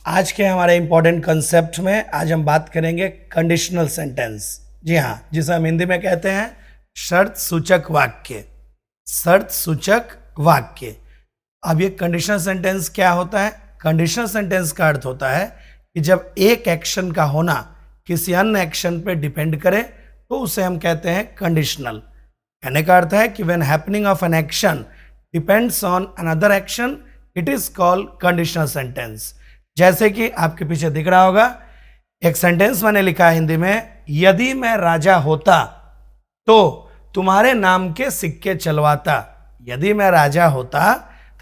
आज के हमारे इम्पोर्टेंट कंसेप्ट में आज हम बात करेंगे कंडीशनल सेंटेंस। जी हाँ, जिसे हम हिंदी में कहते हैं शर्त सूचक वाक्य। शर्त सूचक वाक्य। अब ये कंडीशनल सेंटेंस क्या होता है? कंडीशनल सेंटेंस का अर्थ होता है कि जब एक एक्शन का होना किसी अन्य एक्शन पे डिपेंड करे तो उसे हम कहते हैं कंडीशनल। कहने का अर्थ है कि when happening of an action depends on another action it is called conditional sentence. जैसे कि आपके पीछे दिख रहा होगा एक सेंटेंस मैंने लिखा है हिंदी में, यदि मैं राजा होता तो तुम्हारे नाम के सिक्के चलवाता। यदि मैं राजा होता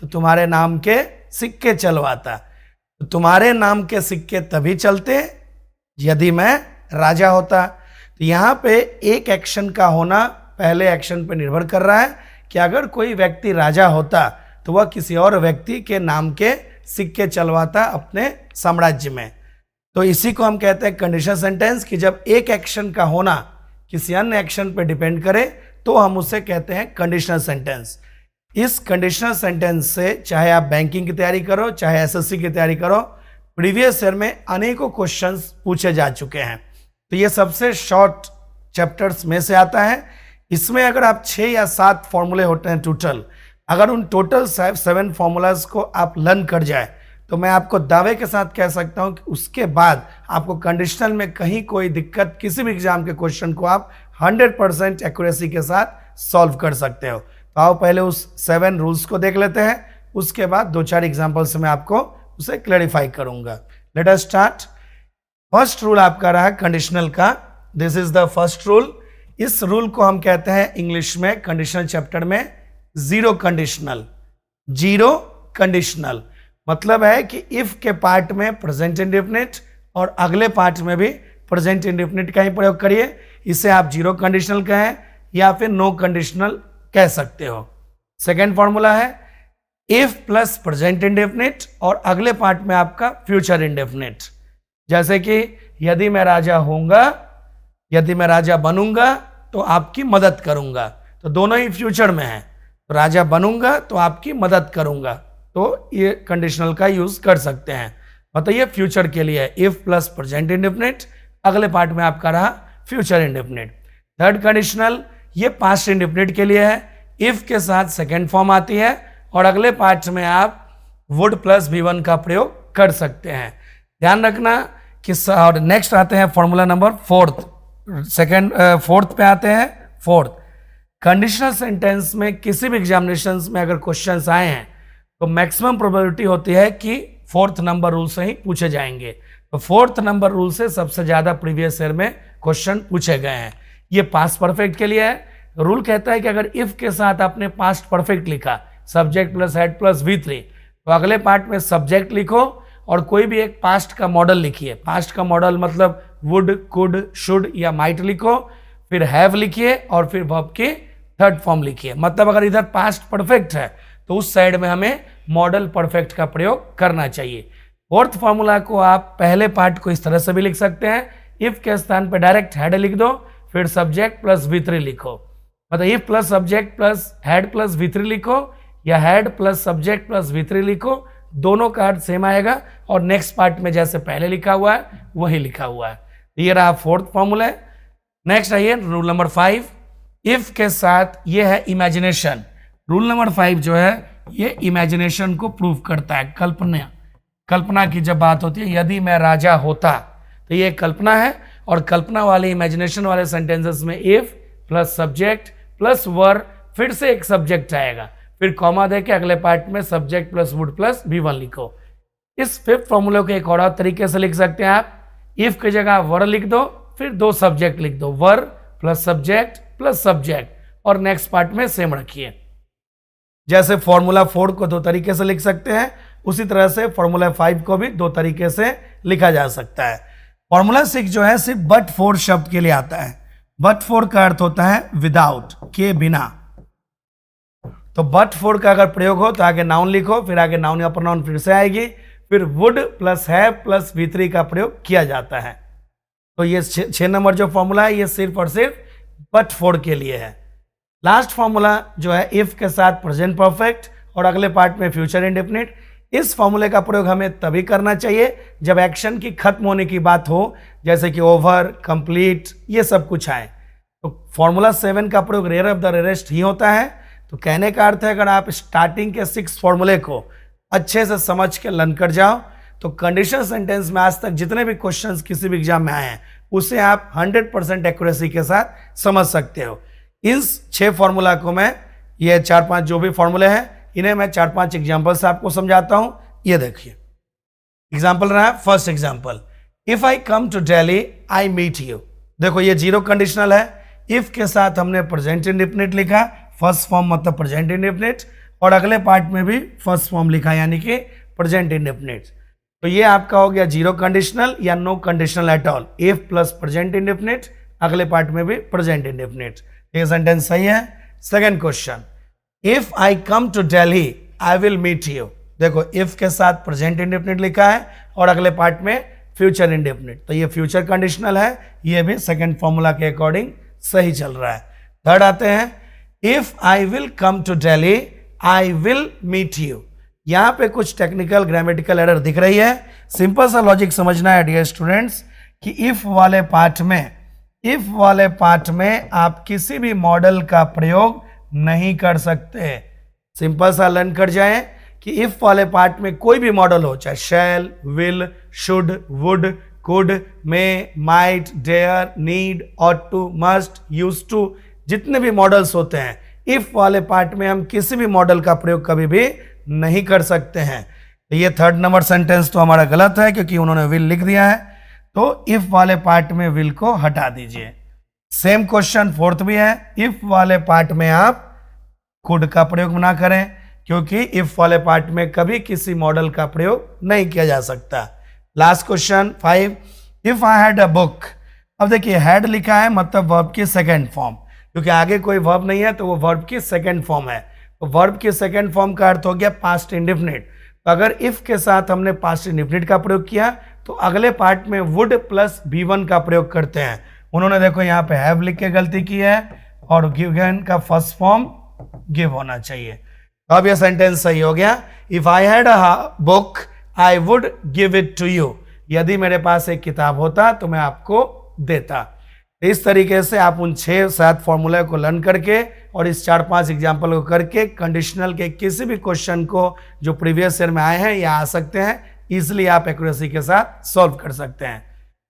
तो तुम्हारे नाम के सिक्के चलवाता। तो तुम्हारे नाम के सिक्के तभी चलते यदि मैं राजा होता। तो यहाँ पे एक एक्शन का होना पहले एक्शन पे निर्भर कर रहा है कि अगर कोई व्यक्ति राजा होता तो वह किसी और व्यक्ति के नाम के सिक्के चलवाता अपने साम्राज्य में। तो इसी को हम कहते हैं कंडीशनल सेंटेंस कि जब एक एक्शन का होना किसी अन्य एक्शन पर डिपेंड करे तो हम उसे कहते हैं कंडीशनल सेंटेंस। इस कंडीशनल सेंटेंस से चाहे आप बैंकिंग की तैयारी करो चाहे एसएससी की तैयारी करो, प्रीवियस ईयर में अनेकों क्वेश्चंस पूछे जा चुके हैं। तो ये सबसे शॉर्ट चैप्टर्स में से आता है। इसमें अगर आप 6 या 7 फॉर्मूले होते हैं टोटल, अगर उन टोटल 7 फॉर्मूलाज को आप लर्न कर जाए तो मैं आपको दावे के साथ कह सकता हूं कि उसके बाद आपको कंडीशनल में कहीं कोई दिक्कत, किसी भी एग्जाम के क्वेश्चन को आप 100% एक्यूरेसी के साथ सॉल्व कर सकते हो। तो आओ पहले उस 7 रूल्स को देख लेते हैं, उसके बाद 2-4 एग्जाम्पल से मैं आपको उसे क्लैरिफाई करूंगा। Let us start. First rule आपका रहा कंडीशनल का। This is the first rule. इस रूल को हम कहते हैं इंग्लिश में कंडीशनल चैप्टर में जीरो कंडीशनल। जीरो कंडीशनल मतलब है कि इफ के पार्ट में प्रेजेंट इंडेफिनिट और अगले पार्ट में भी प्रेजेंट इंडेफिनिट का ही प्रयोग करिए। इसे आप जीरो कंडीशनल कहें या फिर नो कंडीशनल कह सकते हो। सेकेंड फॉर्मूला है इफ प्लस प्रेजेंट इंडेफिनिट और अगले पार्ट में आपका फ्यूचर इंडेफिनिट। जैसे कि यदि मैं राजा होऊंगा, यदि मैं राजा बनूंगा तो आपकी मदद करूंगा। तो दोनों ही फ्यूचर में है। तो राजा बनूंगा तो आपकी मदद करूंगा, तो ये कंडीशनल का यूज कर सकते हैं। मतलब ये फ्यूचर के लिए है। इफ प्लस प्रेजेंट इंडेफिनिट, अगले पार्ट में आपका रहा फ्यूचर इंडेफिनिट। थर्ड कंडीशनल ये पास्ट इंडेफिनिट के लिए है। इफ के साथ सेकेंड फॉर्म आती है और अगले पार्ट में आप वुड प्लस V1 का प्रयोग कर सकते हैं। ध्यान रखना कि और नेक्स्ट आते हैं फॉर्मूला नंबर फोर्थ पे आते हैं। फोर्थ कंडीशनल सेंटेंस में किसी भी एग्जामिनेशंस में अगर क्वेश्चंस आए हैं तो मैक्सिमम प्रोबेबिलिटी होती है कि 4th नंबर रूल से ही पूछे जाएंगे। तो 4th नंबर रूल से सबसे ज्यादा प्रीवियस ईयर में क्वेश्चन पूछे गए हैं। ये पास्ट परफेक्ट के लिए है। रूल कहता है कि अगर इफ के साथ आपने पास्ट परफेक्ट लिखा, subject plus head plus V3, तो अगले पार्ट में सब्जेक्ट लिखो और कोई भी एक पास्ट का मॉडल लिखिए। पास्ट का मॉडल मतलब वुड, कुड, शुड या माइट लिखो, फिर हैव लिखिए और फिर वर्ब की थर्ड फॉर्म लिखिए। मतलब अगर इधर पास्ट परफेक्ट है तो उस साइड में हमें मॉडल परफेक्ट का प्रयोग करना चाहिए। फोर्थ फॉर्मूला को आप पहले पार्ट को इस तरह से भी लिख सकते हैं, इफ के स्थान पर डायरेक्ट हेड लिख दो, फिर सब्जेक्ट प्लस V3 लिखो। मतलब if plus subject plus head plus V3 लिखो या head plus subject plus V3 लिखो, दोनों का अर्थ सेम आएगा और नेक्स्ट पार्ट में जैसे पहले लिखा हुआ है वही लिखा हुआ है। ये रहा फोर्थ फॉर्मूला। नेक्स्ट आइए रूल नंबर 5। इफ के साथ ये है इमेजिनेशन। रूल नंबर 5 जो है ये इमेजिनेशन को प्रूव करता है। कल्पना की जब बात होती है, यदि मैं राजा होता, तो ये कल्पना है और कल्पना वाले इमेजिनेशन वाले सेंटेंसेस में इफ प्लस सब्जेक्ट प्लस वर, फिर से एक सब्जेक्ट आएगा, फिर कॉमा दे के अगले पार्ट में subject plus would plus V1 लिखो। इस 5th फॉर्मूले को एक और तरीके से लिख सकते हैं आप। इफ की जगह वर लिख दो, फिर 2 सब्जेक्ट लिख दो, वर प्लस सब्जेक्ट और नेक्स्ट पार्ट में सेम रखिए। जैसे फॉर्मूला 4 को 2 तरीके से लिख सकते हैं, उसी तरह से फॉर्मूला 5 को भी 2 तरीके से लिखा जा सकता है। फॉर्मूला 6 जो है सिर्फ बट फॉर शब्द के लिए आता है। बट फॉर का अर्थ होता है विदाउट, के बिना। तो बट फॉर का अगर प्रयोग हो तो आगे नाउन लिखो, फिर आगे नाउन या प्रोनाउन फिर से आएगी, फिर would plus have plus V3 का प्रयोग किया जाता है। तो ये 6 नंबर जो फॉर्मूला है ये सिर्फ और सिर्फ बट फॉर के लिए है। लास्ट फॉर्मूला जो है इफ के साथ प्रेजेंट परफेक्ट और अगले पार्ट में फ्यूचर इंडेफिनिट, इस फॉर्मूले का प्रयोग हमें तभी करना चाहिए जब एक्शन की खत्म होने की बात हो, जैसे कि ओवर, कंप्लीट, ये सब कुछ आए। तो फॉर्मूला 7 का प्रयोग रेयर ऑफ द रेयरेस्ट ही होता है। तो कहने का अर्थ है अगर आप स्टार्टिंग के 6 फॉर्मूले को अच्छे से समझ के लर्न कर जाओ तो कंडीशनल सेंटेंस में आज तक जितने भी क्वेश्चंस किसी भी एग्जाम में आए हैं उसे आप 100% एक्यूरेसी के साथ समझ सकते हो। इन 6 फॉर्मूला को मैं, ये 4-5 जो भी फॉर्मूले हैं, इन्हें मैं 4-5 एग्जाम्पल से आपको समझाता हूं। ये देखिए एग्जाम्पल रहा है। First example, if I come to Delhi I meet you. देखो ये 0 कंडीशनल है। इफ के साथ हमने प्रेजेंट इंडेफिनिट लिखा, फर्स्ट फॉर्म मतलब प्रेजेंट इंडेफिनिट, और अगले पार्ट में भी फर्स्ट फॉर्म लिखा यानी कि प्रेजेंट इंडेफिनिट। तो ये आपका हो गया 0 कंडीशनल या no conditional at all. If plus present indefinite, अगले पार्ट में भी प्रेजेंट इंडेफिनिट। ये सेंटेंस सही है। Second question, if I come to Delhi I will meet you. देखो इफ के साथ प्रेजेंट इंडेफिनिट लिखा है और अगले पार्ट में फ्यूचर इंडेफिनिट, तो ये फ्यूचर कंडीशनल है। ये भी सेकंड फॉर्मूला के अकॉर्डिंग सही चल रहा है। थर्ड आते हैं, if I will come to Delhi I will meet you. यहां पे कुछ टेक्निकल ग्रामेटिकल एरर दिख रही है। सिंपल सा लॉजिक समझना है डियर स्टूडेंट्स कि इफ वाले पार्ट में आप किसी भी मॉडल का प्रयोग नहीं कर सकते। सिंपल सा लर्न कर जाएं कि इफ वाले पार्ट में कोई भी मॉडल हो, चाहे shall, will, should, would, could, may, might, dare, need, ought to, must, use to, जितने भी मॉडल्स होते हैं इफ वाले पार्ट में हम किसी भी मॉडल का प्रयोग कभी भी नहीं कर सकते हैं। तो ये थर्ड नंबर सेंटेंस तो हमारा गलत है क्योंकि उन्होंने विल लिख दिया है, तो इफ वाले पार्ट में विल को हटा दीजिए। सेम क्वेश्चन फोर्थ भी है, इफ वाले पार्ट में आप कुड का प्रयोग ना करें क्योंकि इफ वाले पार्ट में कभी किसी मॉडल का प्रयोग नहीं किया जा सकता। Last question 5, if I had a book. अब देखिए हैड लिखा है मतलब वर्ब की सेकेंड फॉर्म, क्योंकि आगे कोई वर्ब नहीं है तो वो वर्ब की सेकेंड फॉर्म है। तो वर्ब की सेकेंड फॉर्म का अर्थ हो गया पास्ट इंडेफिनिट। तो अगर इफ के साथ हमने पास्ट इंडेफिनिट का प्रयोग किया तो अगले पार्ट में वुड प्लस V1 का प्रयोग करते हैं। उन्होंने देखो यहाँ पे हैव लिख के गलती की है और गिवन का फर्स्ट फॉर्म गिव होना चाहिए। तो अब यह सेंटेंस सही हो गया। If I had a book I would give it to you. यदि मेरे पास एक किताब होता तो मैं आपको देता। इस तरीके से आप उन 6-7 फॉर्मूले को लर्न करके और इस 4-5 एग्जाम्पल को करके कंडीशनल के किसी भी क्वेश्चन को जो प्रीवियस ईयर में आए हैं या आ सकते हैं इजीली आप एक्यूरेसी के साथ सॉल्व कर सकते हैं।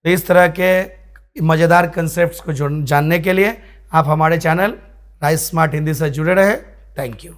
तो इस तरह के मज़ेदार कंसेप्ट्स को जानने के लिए आप हमारे चैनल राइस स्मार्ट हिंदी से जुड़े रहे। Thank you.